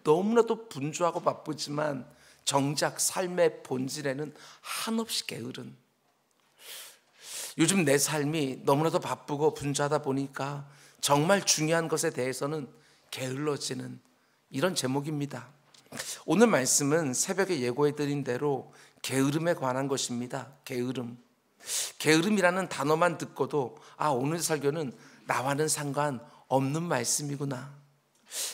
너무나도 분주하고 바쁘지만 정작 삶의 본질에는 한없이 게으른, 요즘 내 삶이 너무나도 바쁘고 분주하다 보니까 정말 중요한 것에 대해서는 게을러지는 이런 제목입니다. 오늘 말씀은 새벽에 예고해드린 대로 게으름에 관한 것입니다. 게으름. 게으름이라는 단어만 듣고도 오늘 설교는 나와는 상관없는 말씀이구나.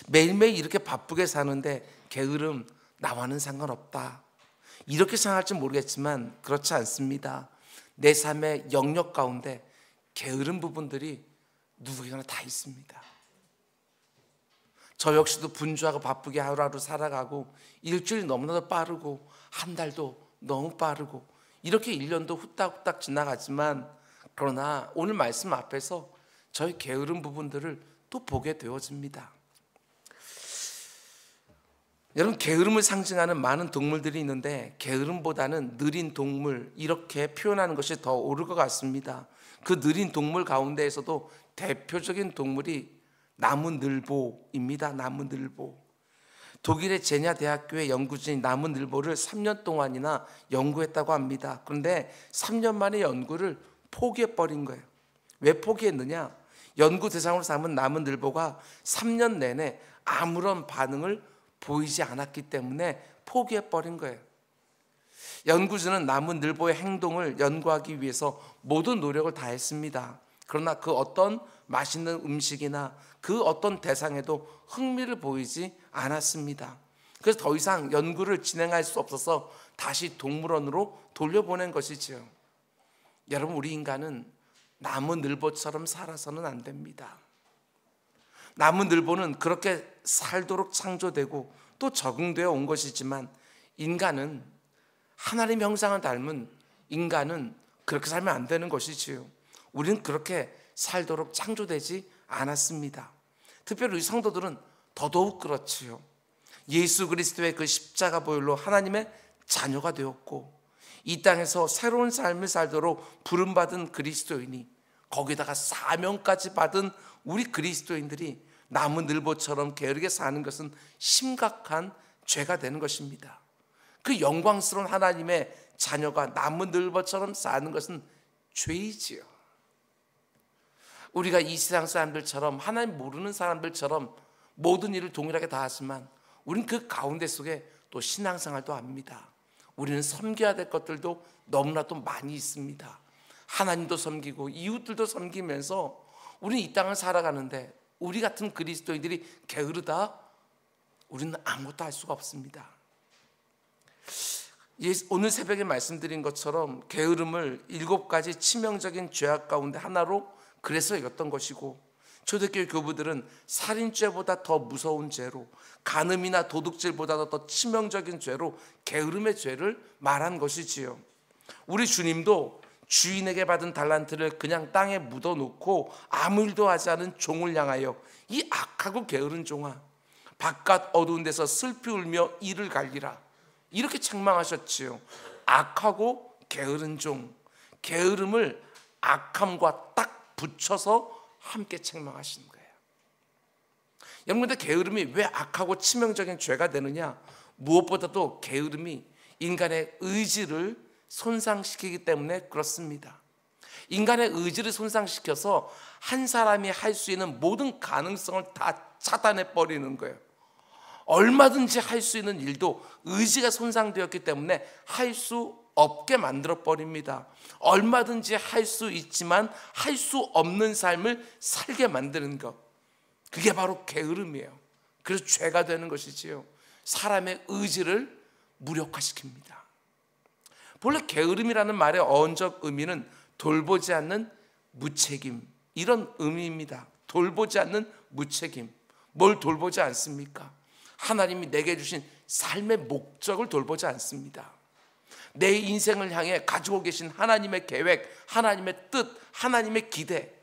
매일매일 이렇게 바쁘게 사는데 게으름 나와는 상관없다, 이렇게 생각할지 모르겠지만 그렇지 않습니다. 내 삶의 영역 가운데 게으른 부분들이 누구에게나 다 있습니다. 저 역시도 분주하고 바쁘게 하루하루 살아가고 일주일이 너무나도 빠르고 한 달도 너무 빠르고 이렇게 1년도 후딱후딱 지나가지만, 그러나 오늘 말씀 앞에서 저희 게으른 부분들을 또 보게 되어집니다. 여러분, 게으름을 상징하는 많은 동물들이 있는데 게으름보다는 느린 동물, 이렇게 표현하는 것이 더 옳을 것 같습니다. 그 느린 동물 가운데에서도 대표적인 동물이 나무늘보입니다. 나무늘보. 독일의 제냐 대학교의 연구진이 나무늘보를 3년 동안이나 연구했다고 합니다. 그런데 3년 만에 연구를 포기해버린 거예요. 왜 포기했느냐? 연구 대상으로 삼은 나무늘보가 3년 내내 아무런 반응을 보이지 않았기 때문에 포기해버린 거예요. 연구진은 나무늘보의 행동을 연구하기 위해서 모든 노력을 다했습니다. 그러나 그 어떤 맛있는 음식이나 그 어떤 대상에도 흥미를 보이지 않았습니다. 그래서 더 이상 연구를 진행할 수 없어서 다시 동물원으로 돌려보낸 것이지요. 여러분, 우리 인간은 나무늘보처럼 살아서는 안 됩니다. 나무늘보는 그렇게 살도록 창조되고 또 적응되어 온 것이지만, 인간은 하나님의 형상을 닮은 인간은 그렇게 살면 안 되는 것이지요. 우리는 그렇게 살도록 창조되지 않았습니다. 특별히 우리 성도들은 더더욱 그렇지요. 예수 그리스도의 그 십자가 보혈로 하나님의 자녀가 되었고 이 땅에서 새로운 삶을 살도록 부름받은 그리스도인이, 거기다가 사명까지 받은 우리 그리스도인들이 나무늘보처럼 게으르게 사는 것은 심각한 죄가 되는 것입니다. 그 영광스러운 하나님의 자녀가 나무늘보처럼 사는 것은 죄이지요. 우리가 이 세상 사람들처럼, 하나님 모르는 사람들처럼 모든 일을 동일하게 다 하지만 우리는 그 가운데 속에 또 신앙생활도 합니다. 우리는 섬겨야 될 것들도 너무나도 많이 있습니다. 하나님도 섬기고 이웃들도 섬기면서 우리는 이 땅을 살아가는데, 우리 같은 그리스도인들이 게으르다? 우리는 아무것도 할 수가 없습니다. 오늘 새벽에 말씀드린 것처럼 게으름을 7가지 치명적인 죄악 가운데 하나로 그래서 여겼던 것이고, 초대교회 교부들은 살인죄보다 더 무서운 죄로, 간음이나 도둑질보다 더 치명적인 죄로 게으름의 죄를 말한 것이지요. 우리 주님도 주인에게 받은 달란트를 그냥 땅에 묻어놓고 아무 일도 하지 않은 종을 향하여, 이 악하고 게으른 종아, 바깥 어두운 데서 슬피 울며 이를 갈기라, 이렇게 책망하셨지요. 악하고 게으른 종, 게으름을 악함과 딱 붙여서 함께 책망하시는 거예요. 여러분, 근데 게으름이 왜 악하고 치명적인 죄가 되느냐? 무엇보다도 게으름이 인간의 의지를 손상시키기 때문에 그렇습니다. 인간의 의지를 손상시켜서 한 사람이 할 수 있는 모든 가능성을 다 차단해 버리는 거예요. 얼마든지 할 수 있는 일도 의지가 손상되었기 때문에 할 수 없게 만들어 버립니다. 얼마든지 할 수 있지만 할 수 없는 삶을 살게 만드는 것, 그게 바로 게으름이에요. 그래서 죄가 되는 것이지요. 사람의 의지를 무력화시킵니다. 본래 게으름이라는 말의 어원적 의미는 돌보지 않는 무책임, 이런 의미입니다. 돌보지 않는 무책임. 뭘 돌보지 않습니까? 하나님이 내게 주신 삶의 목적을 돌보지 않습니다. 내 인생을 향해 가지고 계신 하나님의 계획, 하나님의 뜻, 하나님의 기대,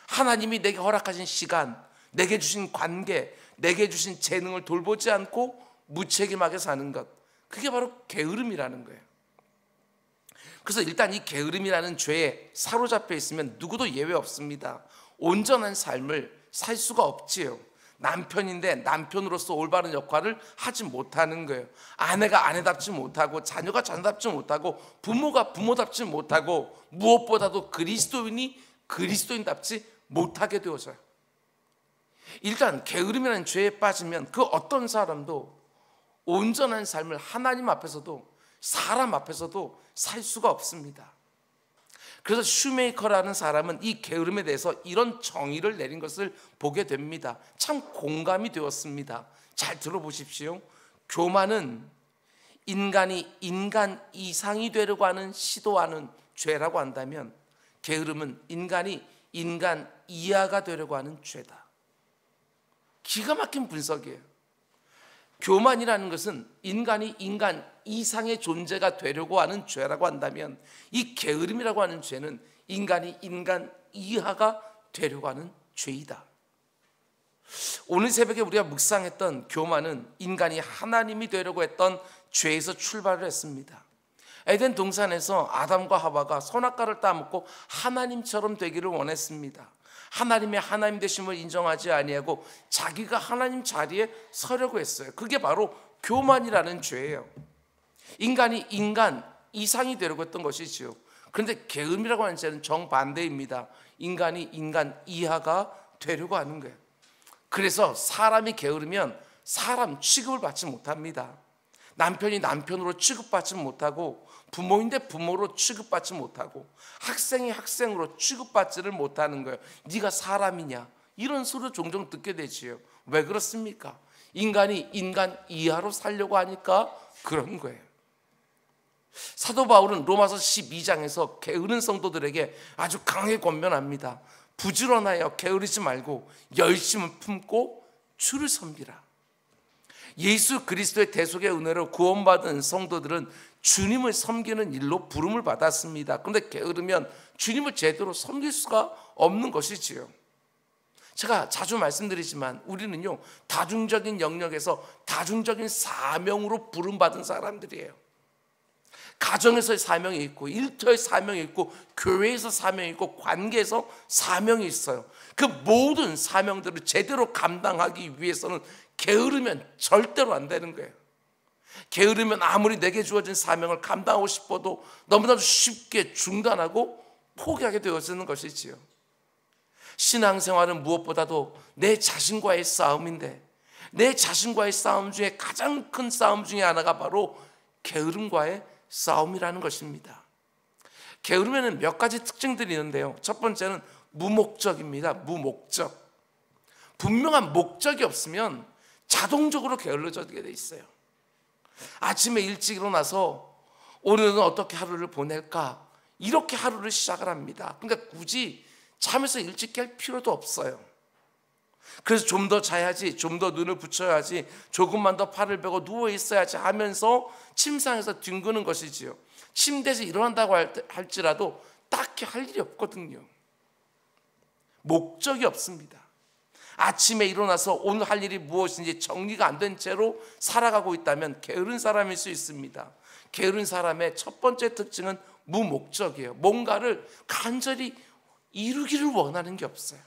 하나님이 내게 허락하신 시간, 내게 주신 관계, 내게 주신 재능을 돌보지 않고 무책임하게 사는 것, 그게 바로 게으름이라는 거예요. 그래서 일단 이 게으름이라는 죄에 사로잡혀 있으면 누구도 예외 없습니다. 온전한 삶을 살 수가 없지요. 남편인데 남편으로서 올바른 역할을 하지 못하는 거예요. 아내가 아내답지 못하고 자녀가 자녀답지 못하고 부모가 부모답지 못하고 무엇보다도 그리스도인이 그리스도인답지 못하게 되어져요. 일단 게으름이라는 죄에 빠지면 그 어떤 사람도 온전한 삶을 하나님 앞에서도 사람 앞에서도 살 수가 없습니다. 그래서 슈메이커라는 사람은 이 게으름에 대해서 이런 정의를 내린 것을 보게 됩니다. 참 공감이 되었습니다. 잘 들어보십시오. 교만은 인간이 인간 이상이 되려고 하는 시도하는 죄라고 한다면, 게으름은 인간이 인간 이하가 되려고 하는 죄다. 기가 막힌 분석이에요. 교만이라는 것은 인간이 인간 이상의 존재가 되려고 하는 죄라고 한다면, 이 게으름이라고 하는 죄는 인간이 인간 이하가 되려고 하는 죄이다. 오늘 새벽에 우리가 묵상했던 교만은 인간이 하나님이 되려고 했던 죄에서 출발을 했습니다. 에덴 동산에서 아담과 하와가 선악과를 따먹고 하나님처럼 되기를 원했습니다. 하나님의 하나님 되심을 인정하지 아니하고 자기가 하나님 자리에 서려고 했어요. 그게 바로 교만이라는 죄예요. 인간이 인간 이상이 되려고 했던 것이지요. 그런데 게으름이라고 하는 죄는 정반대입니다. 인간이 인간 이하가 되려고 하는 거예요. 그래서 사람이 게으르면 사람 취급을 받지 못합니다. 남편이 남편으로 취급받지 못하고, 부모인데 부모로 취급받지 못하고, 학생이 학생으로 취급받지를 못하는 거예요. 네가 사람이냐? 이런 소리를 종종 듣게 되지요. 왜 그렇습니까? 인간이 인간 이하로 살려고 하니까 그런 거예요. 사도 바울은 로마서 12장에서 게으른 성도들에게 아주 강하게 권면합니다. 부지런하여 게으르지 말고 열심을 품고 주를 섬기라. 예수 그리스도의 대속의 은혜로 구원받은 성도들은 주님을 섬기는 일로 부름을 받았습니다. 그런데 게으르면 주님을 제대로 섬길 수가 없는 것이지요. 제가 자주 말씀드리지만 우리는요, 다중적인 영역에서 다중적인 사명으로 부름받은 사람들이에요. 가정에서의 사명이 있고, 일터의 사명이 있고, 교회에서 사명이 있고, 관계에서 사명이 있어요. 그 모든 사명들을 제대로 감당하기 위해서는 게으르면 절대로 안 되는 거예요. 게으르면 아무리 내게 주어진 사명을 감당하고 싶어도 너무나도 쉽게 중단하고 포기하게 되어지는 것이지요. 신앙생활은 무엇보다도 내 자신과의 싸움인데, 내 자신과의 싸움 중에 가장 큰 싸움 중에 하나가 바로 게으름과의 싸움이라는 것입니다. 게으름에는 몇 가지 특징들이 있는데요. 첫 번째는 무목적입니다. 무목적. 분명한 목적이 없으면 자동적으로 게을러지게 돼 있어요. 아침에 일찍 일어나서 오늘은 어떻게 하루를 보낼까, 이렇게 하루를 시작을 합니다. 그러니까 굳이 잠에서 일찍 깰 필요도 없어요. 그래서 좀 더 자야지, 좀 더 눈을 붙여야지, 조금만 더 팔을 베고 누워 있어야지 하면서 침상에서 뒹구는 것이지요. 침대에서 일어난다고 할지라도 딱히 할 일이 없거든요. 목적이 없습니다. 아침에 일어나서 오늘 할 일이 무엇인지 정리가 안 된 채로 살아가고 있다면 게으른 사람일 수 있습니다. 게으른 사람의 첫 번째 특징은 무목적이에요. 뭔가를 간절히 이루기를 원하는 게 없어요.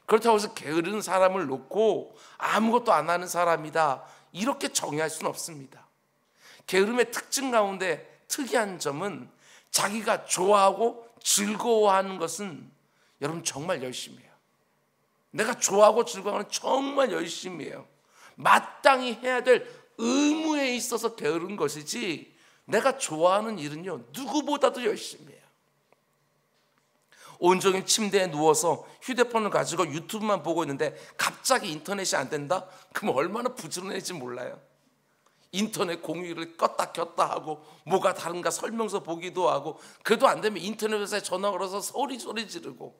그렇다고 해서 게으른 사람을 놓고 아무것도 안 하는 사람이다, 이렇게 정의할 수는 없습니다. 게으름의 특징 가운데 특이한 점은 자기가 좋아하고 즐거워하는 것은 여러분 정말 열심히 해요. 내가 좋아하고 즐거워하는 정말 열심히 해요. 마땅히 해야 될 의무에 있어서 게으른 것이지, 내가 좋아하는 일은요 누구보다도 열심히 해요. 온종일 침대에 누워서 휴대폰을 가지고 유튜브만 보고 있는데 갑자기 인터넷이 안 된다? 그럼 얼마나 부지런해질지 몰라요. 인터넷 공유를 껐다 켰다 하고 뭐가 다른가 설명서 보기도 하고, 그래도 안 되면 인터넷 회사에 전화 걸어서 소리 지르고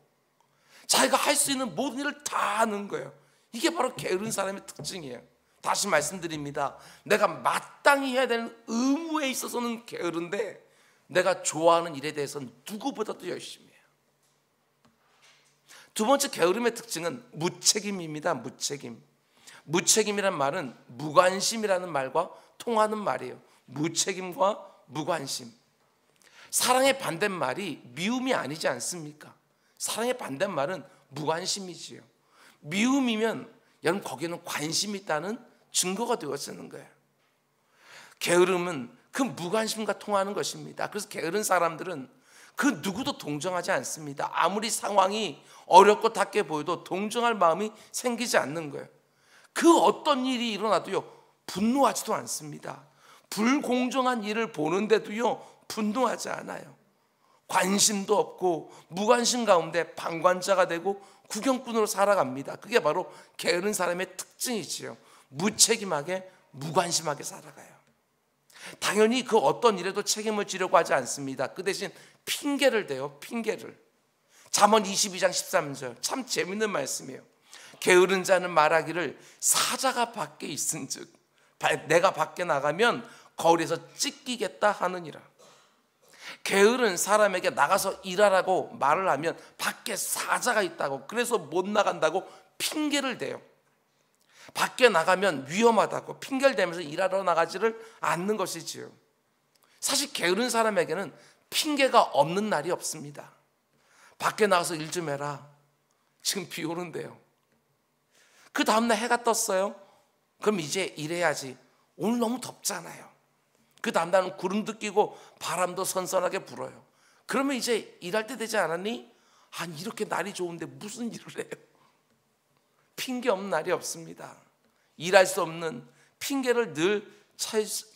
자기가 할 수 있는 모든 일을 다 하는 거예요. 이게 바로 게으른 사람의 특징이에요. 다시 말씀드립니다. 내가 마땅히 해야 되는 의무에 있어서는 게으른데 내가 좋아하는 일에 대해서는 누구보다도 열심히 해요. 두 번째 게으름의 특징은 무책임입니다. 무책임. 무책임이란 말은 무관심이라는 말과 통하는 말이에요. 무책임과 무관심. 사랑의 반대말이 미움이 아니지 않습니까? 사랑의 반대말은 무관심이지요. 미움이면 여러분 거기에는 관심이 있다는 증거가 되어지는 거예요. 게으름은 그 무관심과 통하는 것입니다. 그래서 게으른 사람들은 그 누구도 동정하지 않습니다. 아무리 상황이 어렵고 닿게 보여도 동정할 마음이 생기지 않는 거예요. 그 어떤 일이 일어나도요 분노하지도 않습니다. 불공정한 일을 보는데도요 분노하지 않아요. 관심도 없고 무관심 가운데 방관자가 되고 구경꾼으로 살아갑니다. 그게 바로 게으른 사람의 특징이지요. 무책임하게 무관심하게 살아가요. 당연히 그 어떤 일에도 책임을 지려고 하지 않습니다. 그 대신 핑계를 대요. 핑계를. 잠언 22장 13절 참 재밌는 말씀이에요. 게으른 자는 말하기를 사자가 밖에 있은즉 내가 밖에 나가면 거리에서 찢기겠다 하느니라. 게으른 사람에게 나가서 일하라고 말을 하면 밖에 사자가 있다고, 그래서 못 나간다고 핑계를 대요. 밖에 나가면 위험하다고 핑계를 대면서 일하러 나가지를 않는 것이지요. 사실 게으른 사람에게는 핑계가 없는 날이 없습니다. 밖에 나가서 일 좀 해라. 지금 비 오는데요. 그 다음날 해가 떴어요. 그럼 이제 일해야지. 오늘 너무 덥잖아요. 그 다음날은 구름도 끼고 바람도 선선하게 불어요. 그러면 이제 일할 때 되지 않았니? 아니 이렇게 날이 좋은데 무슨 일을 해요? 핑계 없는 날이 없습니다. 일할 수 없는 핑계를 늘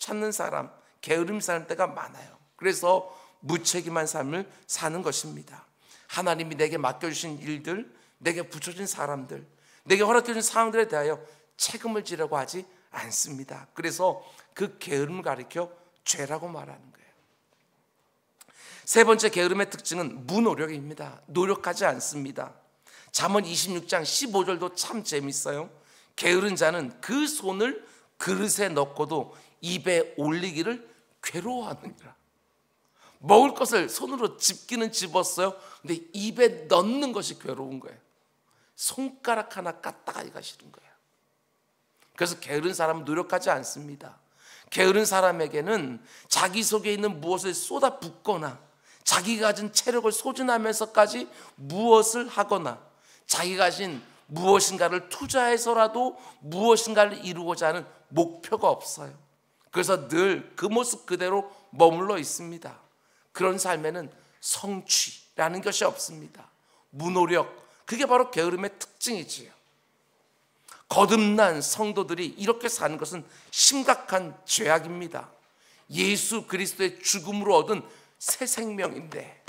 찾는 사람, 게으름 사는 때가 많아요. 그래서 무책임한 삶을 사는 것입니다. 하나님이 내게 맡겨주신 일들, 내게 붙여진 사람들, 내게 허락해준 사람들에 대하여 책임을 지려고 하지 않습니다. 그래서 그 게으름을 가리켜 죄라고 말하는 거예요. 세 번째 게으름의 특징은 무노력입니다. 노력하지 않습니다. 잠언 26장 15절도 참 재밌어요. 게으른 자는 그 손을 그릇에 넣고도 입에 올리기를 괴로워하느니라. 먹을 것을 손으로 집기는 집었어요. 근데 입에 넣는 것이 괴로운 거예요. 손가락 하나 까딱하기가 싫은 거예요. 그래서 게으른 사람은 노력하지 않습니다. 게으른 사람에게는 자기 속에 있는 무엇을 쏟아붓거나 자기가 가진 체력을 소진하면서까지 무엇을 하거나 자기가 가진 무엇인가를 투자해서라도 무엇인가를 이루고자 하는 목표가 없어요. 그래서 늘 그 모습 그대로 머물러 있습니다. 그런 삶에는 성취라는 것이 없습니다. 무노력, 그게 바로 게으름의 특징이지요. 거듭난 성도들이 이렇게 사는 것은 심각한 죄악입니다. 예수 그리스도의 죽음으로 얻은 새 생명인데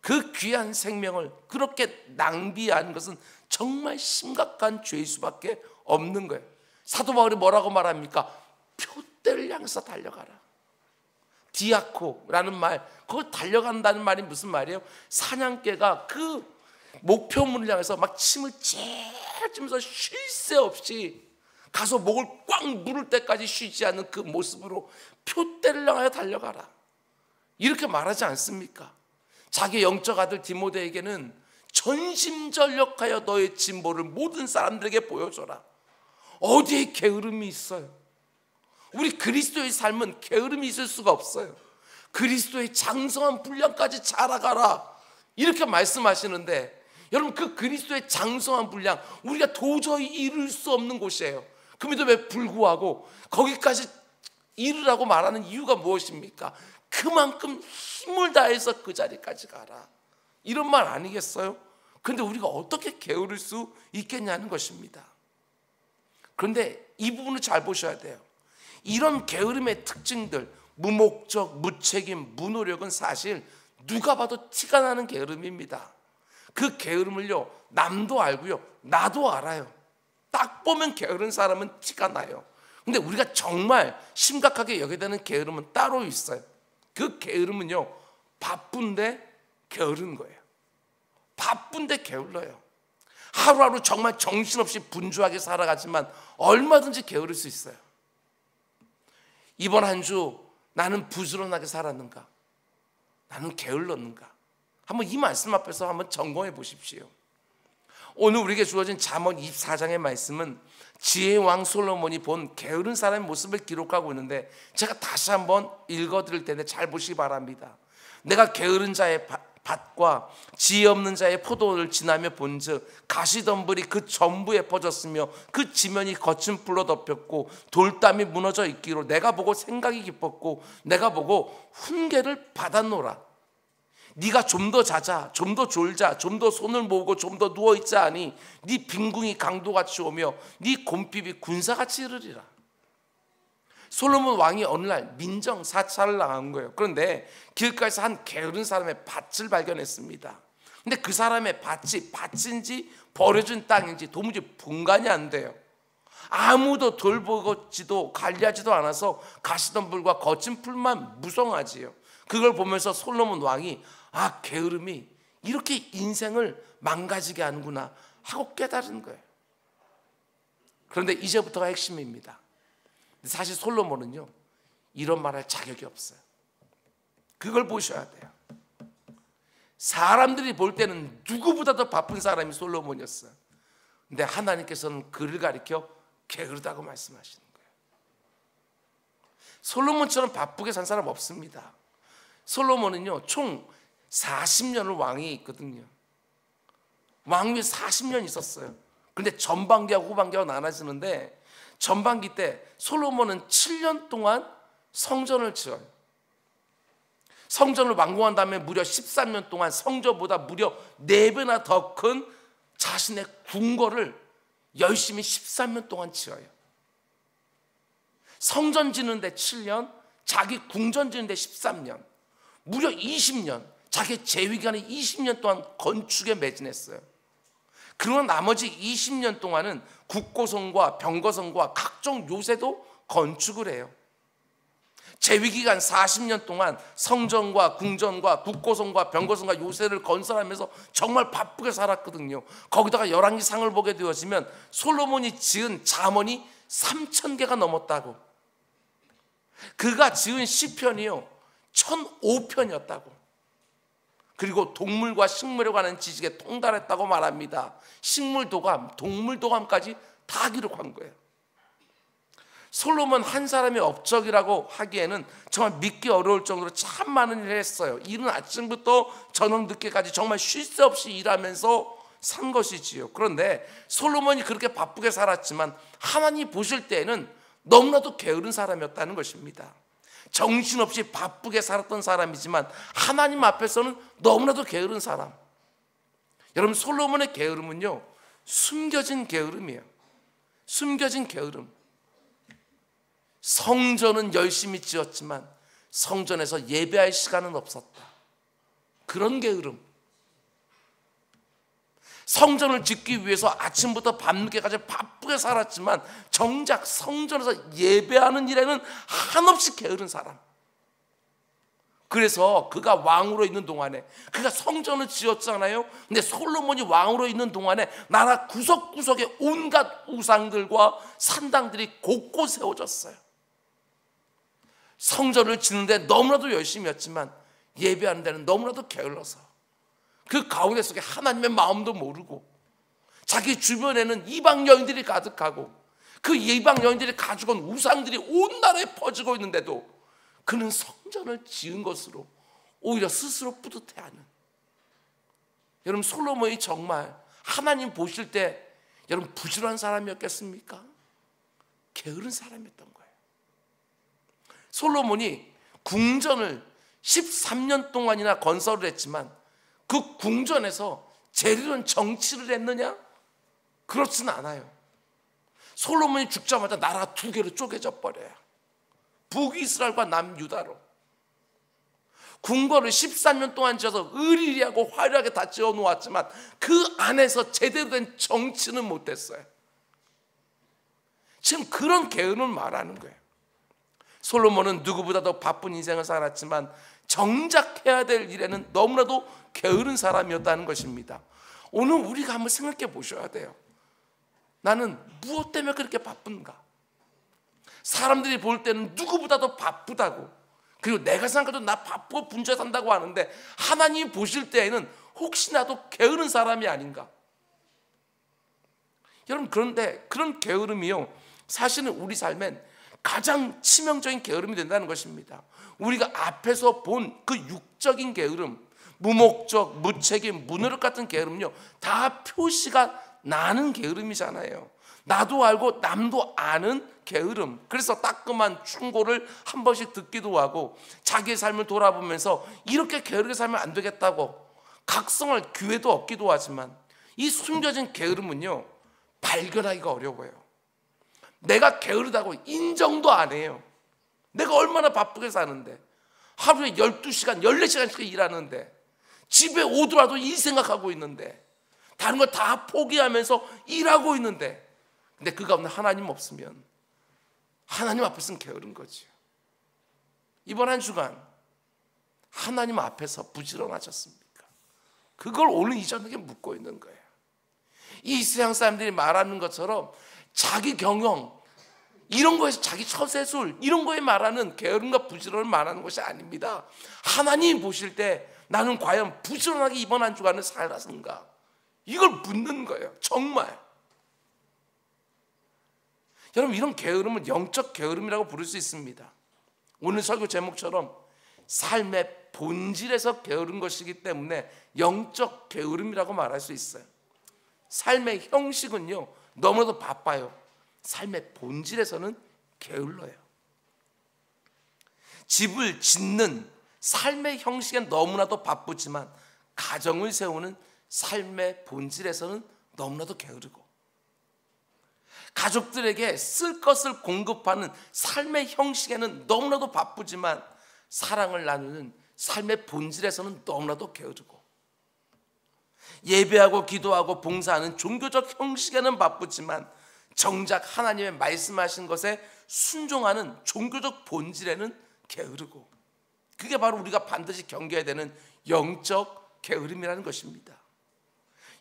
그 귀한 생명을 그렇게 낭비하는 것은 정말 심각한 죄일 수밖에 없는 거예요. 사도 바울이 뭐라고 말합니까? 표대를 향해서 달려가라. 디아코라는 말, 그걸 달려간다는 말이 무슨 말이에요? 사냥개가 그 목표물을 향해서 막 침을 째려 찌면서 쉴 새 없이 가서 목을 꽉 물을 때까지 쉬지 않는 그 모습으로 표대를 향하여 달려가라. 이렇게 말하지 않습니까? 자기 영적 아들 디모데에게는 전심전력하여 너의 진보를 모든 사람들에게 보여줘라. 어디에 게으름이 있어요? 우리 그리스도의 삶은 게으름이 있을 수가 없어요. 그리스도의 장성한 분량까지 자라가라 이렇게 말씀하시는데, 여러분 그 그리스도의 장성한 분량 우리가 도저히 이룰 수 없는 곳이에요. 그럼에도 불구하고 거기까지 이르라고 말하는 이유가 무엇입니까? 그만큼 힘을 다해서 그 자리까지 가라, 이런 말 아니겠어요? 그런데 우리가 어떻게 게으를 수 있겠냐는 것입니다. 그런데 이 부분을 잘 보셔야 돼요. 이런 게으름의 특징들, 무목적, 무책임, 무노력은 사실 누가 봐도 티가 나는 게으름입니다. 그 게으름을요 남도 알고요 나도 알아요. 딱 보면 게으른 사람은 티가 나요. 근데 우리가 정말 심각하게 여겨야 되는 게으름은 따로 있어요. 그 게으름은요 바쁜데 게으른 거예요. 바쁜데 게을러요. 하루하루 정말 정신없이 분주하게 살아가지만 얼마든지 게으를 수 있어요. 이번 한 주 나는 부지런하게 살았는가? 나는 게을렀는가? 한번 이 말씀 앞에서 한번 점검해 보십시오. 오늘 우리에게 주어진 잠언 24장의 말씀은 지혜의 왕 솔로몬이 본 게으른 사람의 모습을 기록하고 있는데, 제가 다시 한번 읽어드릴 텐데 잘 보시기 바랍니다. 내가 게으른 자의 밭과 지혜 없는 자의 포도원을 지나며 본즉 가시덤불이 그 전부에 퍼졌으며 그 지면이 거친 풀로 덮였고 돌담이 무너져 있기로 내가 보고 생각이 깊었고 내가 보고 훈계를 받았노라. 네가 좀 더 자자, 좀 더 졸자, 좀 더 손을 모으고 좀 더 누워있자 하니 네 빈궁이 강도같이 오며 네 곰핍이 군사같이 이르리라. 솔로몬 왕이 어느 날 민정 사찰을 나간 거예요. 그런데 길가에서 한 게으른 사람의 밭을 발견했습니다. 근데 그 사람의 밭이 밭인지 버려진 땅인지 도무지 분간이 안 돼요. 아무도 돌보지도 관리하지도 않아서 가시덤불과 거친 풀만 무성하지요. 그걸 보면서 솔로몬 왕이 게으름이 이렇게 인생을 망가지게 하는구나 하고 깨달은 거예요. 그런데 이제부터가 핵심입니다. 사실 솔로몬은요 이런 말할 자격이 없어요. 그걸 보셔야 돼요. 사람들이 볼 때는 누구보다도 바쁜 사람이 솔로몬이었어요. 근데 하나님께서는 그를 가리켜 게으르다고 말씀하시는 거예요. 솔로몬처럼 바쁘게 산 사람 없습니다. 솔로몬은요 총 40년을 왕이 있거든요. 왕위에 40년 있었어요. 근데 전반기하고 후반기가 나눠지는데 전반기 때 솔로몬은 7년 동안 성전을 지어요. 성전을 완공한 다음에 무려 13년 동안 성전보다 무려 4배나 더 큰 자신의 궁궐을 열심히 13년 동안 지어요. 성전 지는데 7년, 자기 궁전 지는데 13년, 무려 20년, 자기 재위기간에 20년 동안 건축에 매진했어요. 그러나 나머지 20년 동안은 국고성과 병거성과 각종 요새도 건축을 해요. 재위기간 40년 동안 성전과 궁전과 국고성과 병거성과 요새를 건설하면서 정말 바쁘게 살았거든요. 거기다가 열왕기상을 보게 되어지면 솔로몬이 지은 잠언이 3,000개가 넘었다고. 그가 지은 시편이요 1,005편이었다고. 그리고 동물과 식물에 관한 지식에 통달했다고 말합니다. 식물도감, 동물도감까지 다 기록한 거예요. 솔로몬 한 사람의 업적이라고 하기에는 정말 믿기 어려울 정도로 참 많은 일을 했어요. 이른 아침부터 저녁 늦게까지 정말 쉴 새 없이 일하면서 산 것이지요. 그런데 솔로몬이 그렇게 바쁘게 살았지만 하나님 보실 때에는 너무나도 게으른 사람이었다는 것입니다. 정신없이 바쁘게 살았던 사람이지만 하나님 앞에서는 너무나도 게으른 사람. 여러분 솔로몬의 게으름은요 숨겨진 게으름이에요. 숨겨진 게으름. 성전은 열심히 지었지만 성전에서 예배할 시간은 없었다. 그런 게으름. 성전을 짓기 위해서 아침부터 밤늦게까지 바쁘게 살았지만 정작 성전에서 예배하는 일에는 한없이 게으른 사람. 그래서 그가 왕으로 있는 동안에 그가 성전을 지었잖아요. 근데 솔로몬이 왕으로 있는 동안에 나라 구석구석에 온갖 우상들과 산당들이 곳곳 세워졌어요. 성전을 짓는데 너무나도 열심히 했지만 예배하는 데는 너무나도 게을러서 그 가운데 속에 하나님의 마음도 모르고 자기 주변에는 이방 여인들이 가득하고 그 이방 여인들이 가지고 온 우상들이 온 나라에 퍼지고 있는데도 그는 성전을 지은 것으로 오히려 스스로 뿌듯해하는. 여러분 솔로몬이 정말 하나님 보실 때 여러분 부지런한 사람이었겠습니까? 게으른 사람이었던 거예요. 솔로몬이 궁전을 13년 동안이나 건설을 했지만 그 궁전에서 제대로 정치를 했느냐? 그렇지는 않아요. 솔로몬이 죽자마자 나라 2개로 쪼개져 버려요. 북이스라엘과 남유다로. 궁궐을 13년 동안 지어서 의리하고 화려하게 다 지어 놓았지만 그 안에서 제대로 된 정치는 못했어요. 지금 그런 게으름을 말하는 거예요. 솔로몬은 누구보다도 바쁜 인생을 살았지만 정작 해야 될 일에는 너무나도 게으른 사람이었다는 것입니다. 오늘 우리가 한번 생각해 보셔야 돼요. 나는 무엇 때문에 그렇게 바쁜가? 사람들이 볼 때는 누구보다도 바쁘다고, 그리고 내가 생각해도 나 바쁘고 분주해 산다고 하는데 하나님이 보실 때에는 혹시 나도 게으른 사람이 아닌가? 여러분 그런데 그런 게으름이요 사실은 우리 삶엔 가장 치명적인 게으름이 된다는 것입니다. 우리가 앞에서 본 그 육적인 게으름, 무목적, 무책임, 무노력 같은 게으름요, 다 표시가 나는 게으름이잖아요. 나도 알고 남도 아는 게으름. 그래서 따끔한 충고를 한 번씩 듣기도 하고 자기의 삶을 돌아보면서 이렇게 게으르게 살면 안 되겠다고 각성할 기회도 얻기도 하지만, 이 숨겨진 게으름은요, 발견하기가 어려워요. 내가 게으르다고 인정도 안 해요. 내가 얼마나 바쁘게 사는데, 하루에 12시간, 14시간씩 일하는데, 집에 오더라도 일 생각하고 있는데, 다른 거 다 포기하면서 일하고 있는데, 근데 그 가운데 하나님 없으면 하나님 앞에서는 게으른 거죠. 이번 한 주간 하나님 앞에서 부지런하셨습니까? 그걸 오늘 이 저녁에 묻고 있는 거예요. 이 세상 사람들이 말하는 것처럼 자기 경영, 이런 거에서 자기 처세술, 이런 거에 말하는 게으름과 부지런을 말하는 것이 아닙니다. 하나님 보실 때 나는 과연 부지런하게 이번 한 주간을 살았는가, 이걸 묻는 거예요. 정말 여러분, 이런 게으름은 영적 게으름이라고 부를 수 있습니다. 오늘 설교 제목처럼 삶의 본질에서 게으른 것이기 때문에 영적 게으름이라고 말할 수 있어요. 삶의 형식은요, 너무나도 바빠요. 삶의 본질에서는 게을러요. 집을 짓는 삶의 형식엔 너무나도 바쁘지만 가정을 세우는 삶의 본질에서는 너무나도 게으르고, 가족들에게 쓸 것을 공급하는 삶의 형식에는 너무나도 바쁘지만 사랑을 나누는 삶의 본질에서는 너무나도 게으르고, 예배하고 기도하고 봉사하는 종교적 형식에는 바쁘지만 정작 하나님의 말씀하신 것에 순종하는 종교적 본질에는 게으르고, 그게 바로 우리가 반드시 경계해야 되는 영적 게으름이라는 것입니다.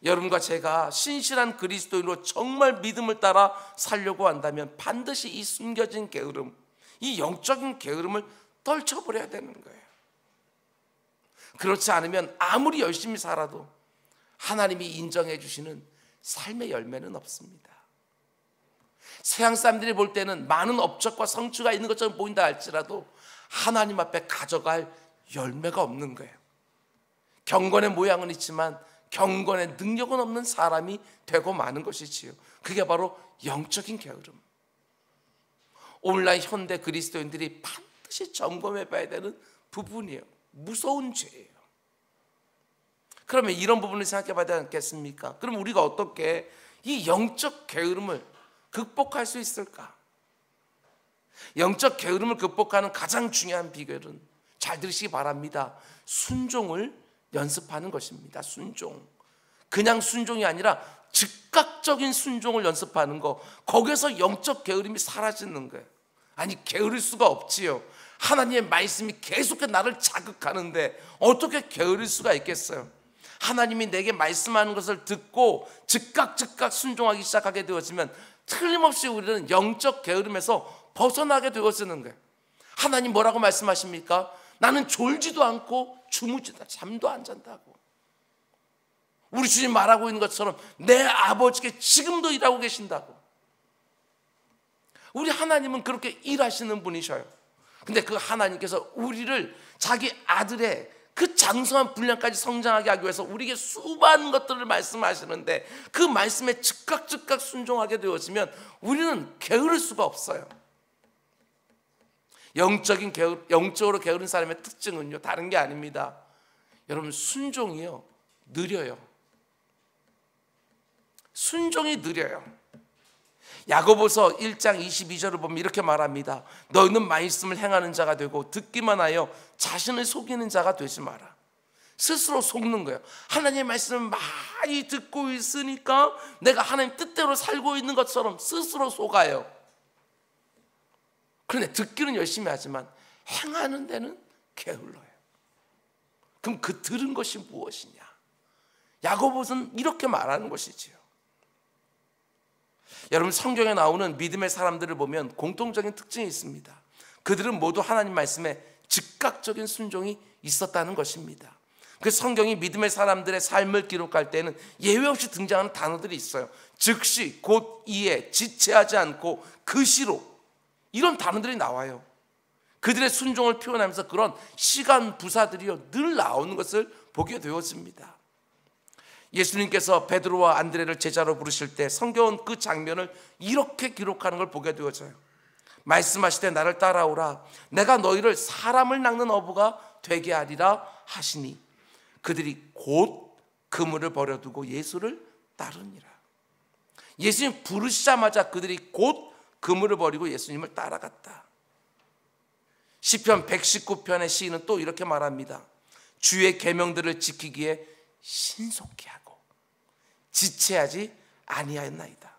여러분과 제가 신실한 그리스도인으로 정말 믿음을 따라 살려고 한다면 반드시 이 숨겨진 게으름, 이 영적인 게으름을 떨쳐버려야 되는 거예요. 그렇지 않으면 아무리 열심히 살아도 하나님이 인정해 주시는 삶의 열매는 없습니다. 세상 사람들이 볼 때는 많은 업적과 성취가 있는 것처럼 보인다 할지라도 하나님 앞에 가져갈 열매가 없는 거예요. 경건의 모양은 있지만 경건의 능력은 없는 사람이 되고 마는 것이지요. 그게 바로 영적인 게으름. 오늘날 현대 그리스도인들이 반드시 점검해 봐야 되는 부분이에요. 무서운 죄예요. 그러면 이런 부분을 생각해 봐야 되지 않겠습니까? 그럼 우리가 어떻게 이 영적 게으름을 극복할 수 있을까? 영적 게으름을 극복하는 가장 중요한 비결은, 잘 들으시기 바랍니다, 순종을 연습하는 것입니다. 순종. 그냥 순종이 아니라 즉각적인 순종을 연습하는 거, 거기에서 영적 게으름이 사라지는 거예요. 아니, 게으를 수가 없지요. 하나님의 말씀이 계속해서 나를 자극하는데 어떻게 게으를 수가 있겠어요? 하나님이 내게 말씀하는 것을 듣고 즉각 순종하기 시작하게 되어지면 틀림없이 우리는 영적 게으름에서 벗어나게 되어지는 거예요. 하나님 뭐라고 말씀하십니까? 나는 졸지도 않고 주무지도 잠도 안 잔다고. 우리 주님 말하고 있는 것처럼 내 아버지께 지금도 일하고 계신다고. 우리 하나님은 그렇게 일하시는 분이셔요. 근데 그 하나님께서 우리를 자기 아들의 그 장성한 분량까지 성장하게 하기 위해서 우리에게 수많은 것들을 말씀하시는데, 그 말씀에 즉각 순종하게 되어지면 우리는 게으를 수가 없어요. 영적으로 게으른 사람의 특징은요, 다른 게 아닙니다. 여러분, 순종이요, 느려요. 순종이 느려요. 야고보서 1장 22절을 보면 이렇게 말합니다. 너희는 말씀을 행하는 자가 되고 듣기만 하여 자신을 속이는 자가 되지 마라. 스스로 속는 거예요. 하나님의 말씀을 많이 듣고 있으니까 내가 하나님 뜻대로 살고 있는 것처럼 스스로 속아요. 그런데 듣기는 열심히 하지만 행하는 데는 게을러요. 그럼 그 들은 것이 무엇이냐? 야고보는 이렇게 말하는 것이지요. 여러분, 성경에 나오는 믿음의 사람들을 보면 공통적인 특징이 있습니다. 그들은 모두 하나님 말씀에 즉각적인 순종이 있었다는 것입니다. 그 성경이 믿음의 사람들의 삶을 기록할 때는 예외 없이 등장하는 단어들이 있어요. 즉시, 곧 이에, 지체하지 않고, 그시로, 이런 단어들이 나와요. 그들의 순종을 표현하면서 그런 시간 부사들이요 늘 나오는 것을 보게 되어집니다. 예수님께서 베드로와 안드레를 제자로 부르실 때 성경은 그 장면을 이렇게 기록하는 걸 보게 되어져요. 말씀하시되 나를 따라오라, 내가 너희를 사람을 낚는 어부가 되게 하리라 하시니 그들이 곧 그물을 버려두고 예수를 따르니라. 예수님 부르시자마자 그들이 곧 그물을 버리고 예수님을 따라갔다. 시편 119편의 시인은 또 이렇게 말합니다. 주의 계명들을 지키기에 신속히 하고 지체하지 아니하였나이다.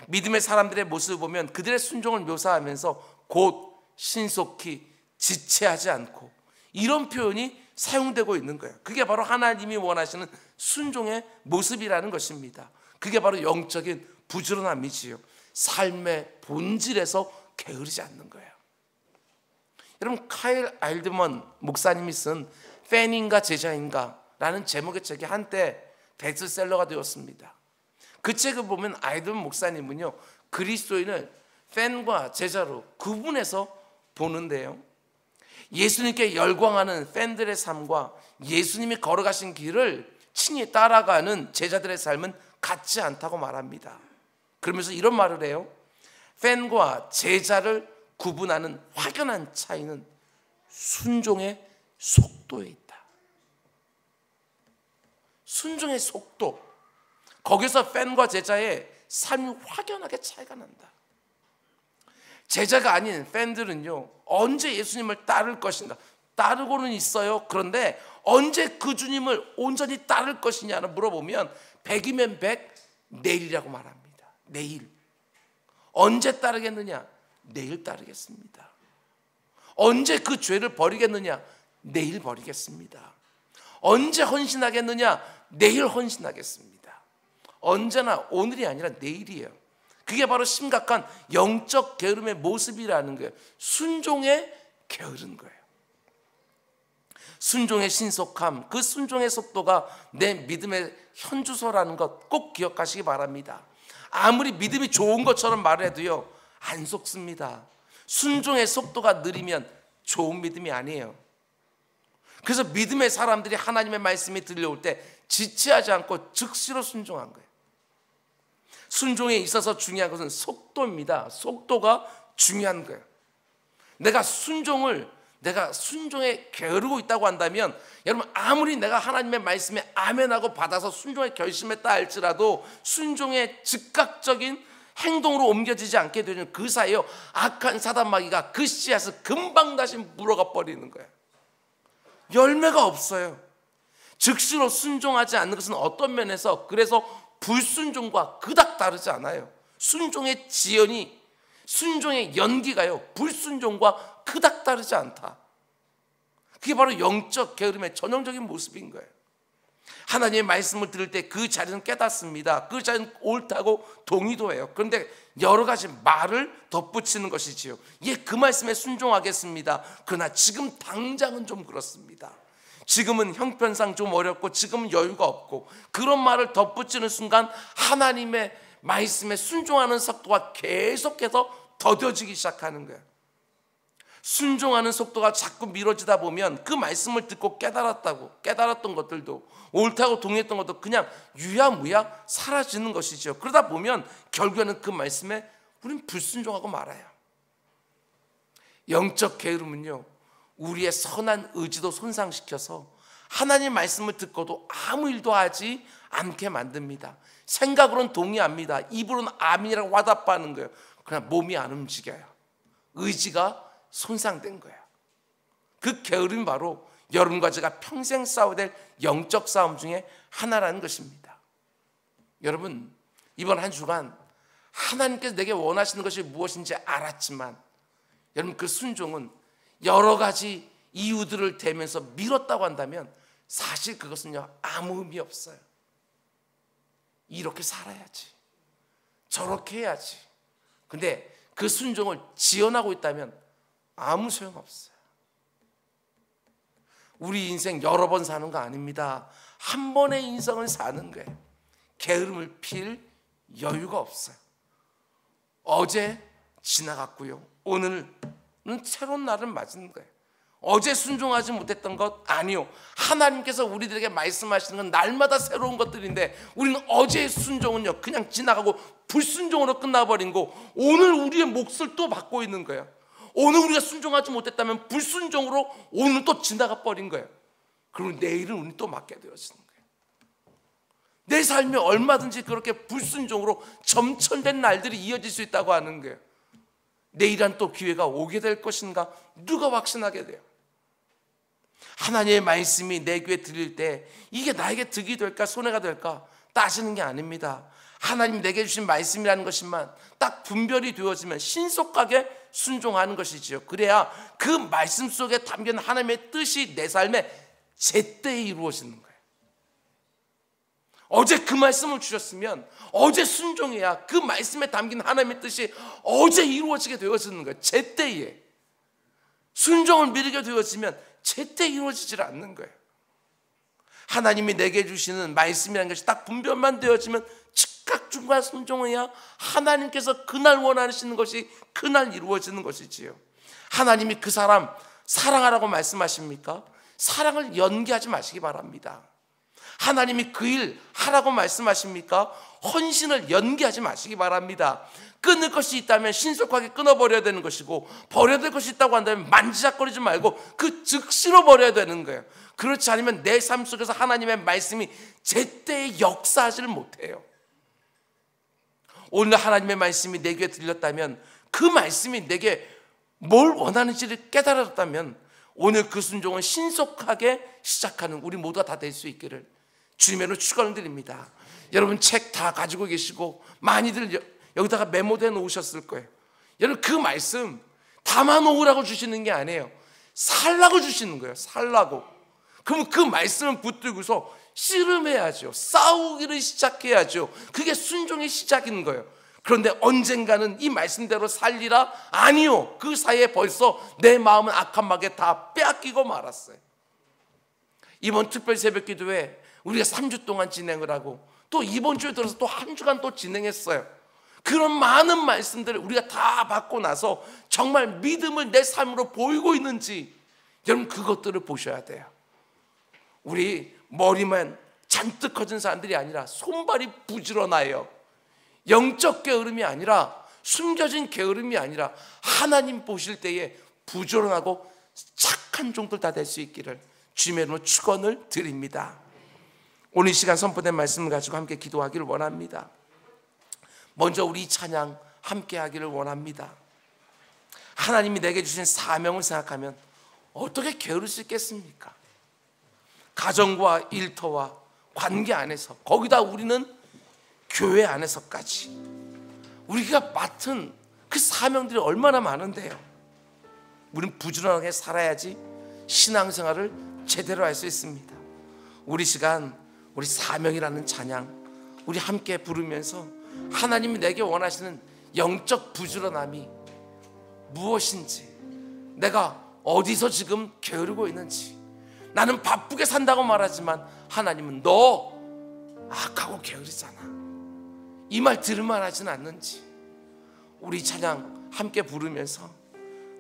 믿음의 사람들의 모습을 보면 그들의 순종을 묘사하면서 곧 신속히 지체하지 않고 이런 표현이 사용되고 있는 거예요. 그게 바로 하나님이 원하시는 순종의 모습이라는 것입니다. 그게 바로 영적인 부지런함이지요. 삶의 본질에서 게으르지 않는 거예요. 여러분, 카일 알드먼 목사님이 쓴 팬인가 제자인가 라는 제목의 책이 한때 베스트셀러가 되었습니다. 그 책을 보면 알드먼 목사님은요, 그리스도인을 팬과 제자로 구분해서 보는데요, 예수님께 열광하는 팬들의 삶과 예수님이 걸어가신 길을 친히 따라가는 제자들의 삶은 같지 않다고 말합니다. 그러면서 이런 말을 해요. 팬과 제자를 구분하는 확연한 차이는 순종의 속도에 있다. 순종의 속도, 거기서 팬과 제자의 삶이 확연하게 차이가 난다. 제자가 아닌 팬들은요, 언제 예수님을 따를 것인가, 따르고는 있어요. 그런데 언제 그 주님을 온전히 따를 것이냐를 물어보면 100이면 100, 내일이라고 말합니다. 내일. 언제 따르겠느냐? 내일 따르겠습니다. 언제 그 죄를 버리겠느냐? 내일 버리겠습니다. 언제 헌신하겠느냐? 내일 헌신하겠습니다. 언제나 오늘이 아니라 내일이에요. 그게 바로 심각한 영적 게으름의 모습이라는 거예요. 순종에 게으른 거예요. 순종의 신속함, 그 순종의 속도가 내 믿음의 현주소라는 것 꼭 기억하시기 바랍니다. 아무리 믿음이 좋은 것처럼 말을 해도요, 안 속습니다. 순종의 속도가 느리면 좋은 믿음이 아니에요. 그래서 믿음의 사람들이 하나님의 말씀이 들려올 때 지체하지 않고 즉시로 순종한 거예요. 순종에 있어서 중요한 것은 속도입니다. 속도가 중요한 거예요. 내가 순종에 게으르고 있다고 한다면, 여러분, 아무리 내가 하나님의 말씀에 아멘하고 받아서 순종에 결심했다 할지라도 순종의 즉각적인 행동으로 옮겨지지 않게 되는 그 사이에 악한 사단마귀가 그 씨앗을 금방 다시 물어가 버리는 거예요. 열매가 없어요. 즉시로 순종하지 않는 것은 어떤 면에서, 그래서 불순종과 그닥 다르지 않아요. 순종의 지연이, 순종의 연기가요, 불순종과 그닥 다르지 않다. 그게 바로 영적 게으름의 전형적인 모습인 거예요. 하나님의 말씀을 들을 때 그 자리는 깨닫습니다. 그 자리는 옳다고 동의도 해요. 그런데 여러 가지 말을 덧붙이는 것이지요. 예, 그 말씀에 순종하겠습니다. 그러나 지금 당장은 좀 그렇습니다. 지금은 형편상 좀 어렵고 지금은 여유가 없고, 그런 말을 덧붙이는 순간 하나님의 말씀에 순종하는 속도가 계속해서 더뎌지기 시작하는 거예요. 순종하는 속도가 자꾸 미뤄지다 보면 그 말씀을 듣고 깨달았던 것들도, 옳다고 동의했던 것도 그냥 유야무야 사라지는 것이죠. 그러다 보면 결국에는 그 말씀에 우리는 불순종하고 말아요. 영적 게으름은요, 우리의 선한 의지도 손상시켜서 하나님 말씀을 듣고도 아무 일도 하지 않게 만듭니다. 생각으로는 동의합니다. 입으로는 아멘이라고 화답하는 거예요. 그러나 몸이 안 움직여요. 의지가 손상된 거예요. 그 게으름이 바로 여러분과 제가 평생 싸워야 될 영적 싸움 중에 하나라는 것입니다. 여러분, 이번 한 주간 하나님께서 내게 원하시는 것이 무엇인지 알았지만, 여러분, 그 순종은 여러 가지 이유들을 대면서 미뤘다고 한다면 사실 그것은요, 아무 의미 없어요. 이렇게 살아야지, 저렇게 해야지. 근데 그 순종을 지연하고 있다면 아무 소용없어요. 우리 인생 여러 번 사는 거 아닙니다. 한 번의 인생을 사는 거예요. 게으름을 필 여유가 없어요. 어제 지나갔고요, 오늘은 새로운 날을 맞은 거예요. 어제 순종하지 못했던 것 아니요. 하나님께서 우리들에게 말씀하시는 건 날마다 새로운 것들인데 우리는 어제의 순종은요 그냥 지나가고 불순종으로 끝나버린 거, 오늘 우리의 몫을 또 받고 있는 거예요. 오늘 우리가 순종하지 못했다면 불순종으로 오늘 또 지나가 버린 거예요. 그리고 내일은 우리 또 맡게 되어지는 거예요. 내 삶이 얼마든지 그렇게 불순종으로 점철된 날들이 이어질 수 있다고 하는 거예요. 내일은 또 기회가 오게 될 것인가 누가 확신하게 돼요? 하나님의 말씀이 내 귀에 들릴 때 이게 나에게 득이 될까 손해가 될까 따지는 게 아닙니다. 하나님 내게 주신 말씀이라는 것만 딱 분별이 되어지면 신속하게 순종하는 것이지요. 그래야 그 말씀 속에 담긴 하나님의 뜻이 내 삶에 제때에 이루어지는 거예요. 어제 그 말씀을 주셨으면 어제 순종해야 그 말씀에 담긴 하나님의 뜻이 어제 이루어지게 되어지는 거예요. 제때에. 순종을 미루게 되어지면 제때 이루어지질 않는 거예요. 하나님이 내게 주시는 말씀이라는 것이 딱 분별만 되어지면 즉각 중간 순종해야 하나님께서 그날 원하시는 것이 그날 이루어지는 것이지요. 하나님이 그 사람 사랑하라고 말씀하십니까? 사랑을 연기하지 마시기 바랍니다. 하나님이 그 일 하라고 말씀하십니까? 헌신을 연기하지 마시기 바랍니다. 끊을 것이 있다면 신속하게 끊어버려야 되는 것이고, 버려야 될 것이 있다고 한다면 만지작거리지 말고 그 즉시로 버려야 되는 거예요. 그렇지 않으면 내 삶 속에서 하나님의 말씀이 제때에 역사하지를 못해요. 오늘 하나님의 말씀이 내 귀에 들렸다면, 그 말씀이 내게 뭘 원하는지를 깨달았다면 오늘 그 순종은 신속하게 시작하는 우리 모두가 다 될 수 있기를 주님의 이름으로 축원드립니다. 여러분 책 다 가지고 계시고 많이들 여기다가 메모돼 놓으셨을 거예요. 여러분 그 말씀 담아 놓으라고 주시는 게 아니에요. 살라고 주시는 거예요. 살라고. 그럼 그 말씀을 붙들고서 씨름해야죠. 싸우기를 시작해야죠. 그게 순종의 시작인 거예요. 그런데 언젠가는 이 말씀대로 살리라? 아니요. 그 사이에 벌써 내 마음은 악한 마귀에 다 빼앗기고 말았어요. 이번 특별 새벽 기도회 우리가 3주 동안 진행을 하고 또 이번 주에 들어서 또 한 주간 또 진행했어요. 그런 많은 말씀들을 우리가 다 받고 나서 정말 믿음을 내 삶으로 보이고 있는지 여러분 그것들을 보셔야 돼요. 우리 머리만 잔뜩 커진 사람들이 아니라 손발이 부지런해요. 영적 게으름이 아니라 숨겨진 게으름이 아니라 하나님 보실 때에 부지런하고 착한 종들 다 될 수 있기를 주님의 이름으로 축원을 드립니다. 오늘 이 시간 선포된 말씀을 가지고 함께 기도하기를 원합니다. 먼저 우리 찬양 함께 하기를 원합니다. 하나님이 내게 주신 사명을 생각하면 어떻게 게으를 수 있겠습니까? 가정과 일터와 관계 안에서, 거기다 우리는 교회 안에서까지 우리가 맡은 그 사명들이 얼마나 많은데요. 우리는 부지런하게 살아야지 신앙생활을 제대로 할 수 있습니다. 우리 시간 우리 사명이라는 찬양 우리 함께 부르면서 하나님이 내게 원하시는 영적 부지런함이 무엇인지, 내가 어디서 지금 게으르고 있는지, 나는 바쁘게 산다고 말하지만 하나님은 너 악하고 게으르잖아, 이 말 들을만 하진 않는지, 우리 찬양 함께 부르면서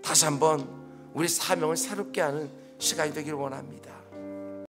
다시 한번 우리 사명을 새롭게 하는 시간이 되기를 원합니다.